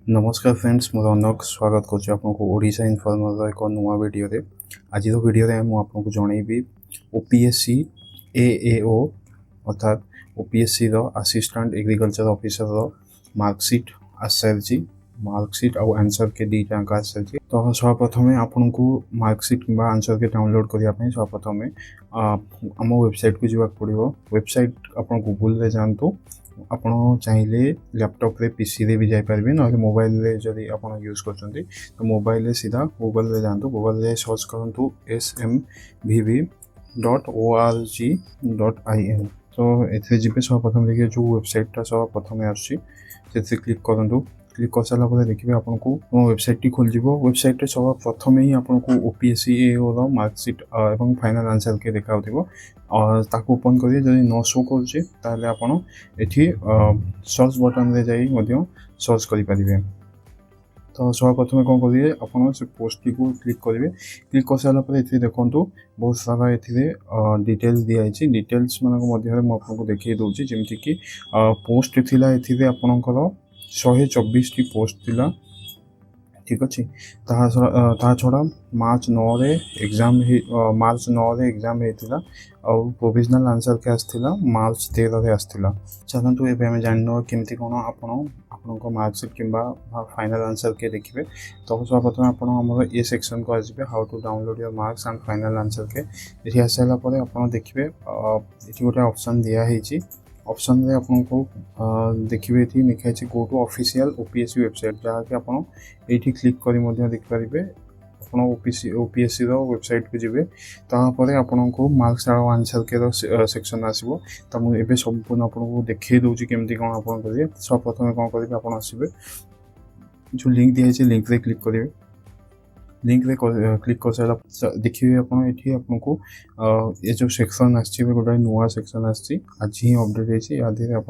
नमस्कार फ्रेंड्स मोर अनक स्वागत करुच्ची आपको ओडिशा इनफॉर्मर एक नुआ वीडियो रे आज वीडियो रे मु आपको जनइबी ओपीएससी एएओ अर्थात ओपीएससी रो असिस्टेंट एग्रीकल्चर ऑफिसर रो मार्कशीट आसारची मार्कशीट और आंसर के दीटा अंक आसारची तो सर्वप्रथम आपको मार्कशीट किंबा आंसर के डाउनलोड करने सर्वप्रथम आम वेबसाइट को जावाक पड़ो। वेबसाइट आप गूगल रे जानतु आपण चाहिए लैपटॉप रे पीसी रे भी जाई पारबे ना मोबाइल रे जदी आपण यूज करछंती तो मोबाइल रे सीधा गूगल रे जानतु गूगल रे सर्च करंतु smvv.org.in तो एथे जिबे सर्वप्रथम देखिए जो वेबसाइट ता सर्वप्रथम आछि से क्लिक करंतु। क्लिक कर सारा पर देखिए आपको वेबसाइट टी खोल जीवो। वेबसाइट रे सब प्रथम ही आपको ओपीएससी एओ रो मार्कशीट एवं फाइनल आंसर के देखाउथिबो और ताको ओपन करिए जदि न शो करछे ताले आपण एठी सर्च बटन रे जाई मध्य सर्च करि परिबे। तो सर्वप्रथम कौन करिए आपण से पोस्ट टी को क्लिक करिवे। क्लिक कर सारा पर एठी देखंतु बहुत सारा एठी डिटेल्स दिया छै। डिटेल्स मानक मध्य म आपको देखि दोछि जेमति कि पोस्ट थिला एठी आपनकर 124 टी पोस्ट थिला ठीक अच्छे। ता छड़ा मार्च 9 रे एग्जाम होता और प्रोविजनल आंसर के आसला मार्च 13 रे आसला। चलतु एबे हम जाननो केमती कोन आपन मार्कशीट किंबा फाइनल आंसर के देखिए। तो सर्वप्रथम आप ए सेक्शन को आसबे how to download your marks and final answer के ये आसाला पर आप देखिए ये गोटे ऑप्शन दिया है। ऑप्शन रे आपको देखिए ये लिखा है go to official OPSC website जहाँ कि आप क्लिक कर देख पारे आप ओपीएससी वेबसाइट को जीवे तापर आपको मार्क्स और आंसर के सेक्शन आसो। तो मुझे संपूर्ण आपको देखी दूसरी केमती कौन आप करेंगे। सब प्रथम कौन करेंगे आप आसबे जो लिंक दिखाई लिंक रे क्लिक करेंगे। लिंक रे क्लिक कर सारा देखिए आपको ये जो सेक्शन आसी गोटे नुआ सेक्शन आसी आज ही अपडेट होती आप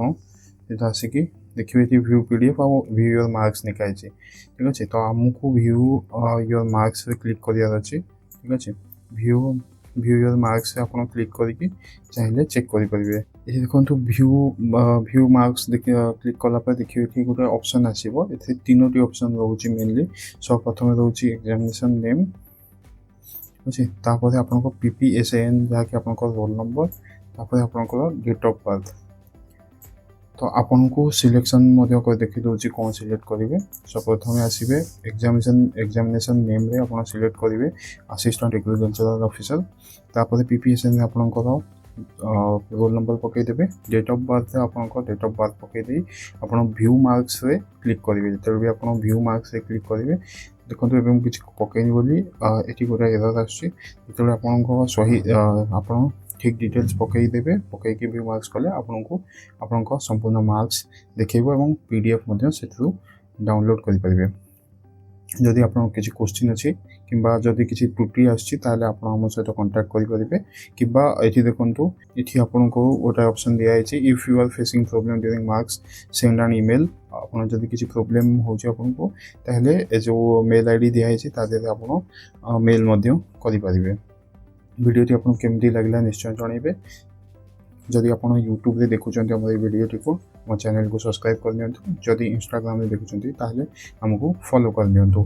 आसिक देखिए व्यू पीडीएफ और व्यू योर मार्क्स लिखाई ठीक अच्छे। तो आमको व्यू योर मार्क्स क्लिक करार अच्छे ठीक अच्छे। व्यू योर मार्क्स से आप क्लिक करके चाहिए चेक करेंगे। ये देखो व्यू मार्क्स क्लिक कला देखिए गोटे ऑप्शन आसो। ये तीनोटी ऑप्शन रोचे मेनली सब प्रथम रोचे एग्जामिनेशन नेम अच्छे तापर आपको पीपीएसएन जहाँकि आप रोल नंबर तापर आपंकर डेट ऑफ बर्थ। तो आपको सिलेक्शन देखी दूसरी कौन सिलेक्ट करेंगे। सब प्रथम आसबे एग्जामिनेशन नेम रे आप सिलेक्ट करेंगे असिस्टेंट एग्रीकल्चरल ऑफिसर तापर पीपीएसएन आपंकर रोल नंबर पकईदे। डेट ऑफ बर्थ आपंकर डेट ऑफ बर्थ पकईदे आप व्यू मार्क्स रे क्लिक करेंगे। जो भी आप व्यू मार्क्स रे क्लिक करेंगे देखो ये किसी पकईनी बोली ये गोटे एरर आसो आप सही आप ठीक डिटेल्स पकईदेवे पकईकि व्यू मार्क्स कले आपको आपन संपूर्ण मार्क्स देखो और पीडीएफ से डाउनलोड करेंगे। जदि आप किसी क्वेश्चन अच्छी कि जदि किसी त्रुटि आसाले आप सहित कांटेक्ट करेंगे कि ये देखो ये आपको गोटे ऑप्शन दिखाई if you are facing problem during marks send an email. आप जदि किसी प्रॉब्लम हो जो मेल आईडी दिखाई आप मेल करेंगे। वीडियो आपको केमती लगला निश्चय जनइबे। जदि आप यूट्यूब रे देखुं आम वीडियो टी को मो चैनल को सब्सक्राइब कर दिंतु। जदि इंस्टाग्राम रे देखुं ताहले हमको फॉलो कर दिंतु।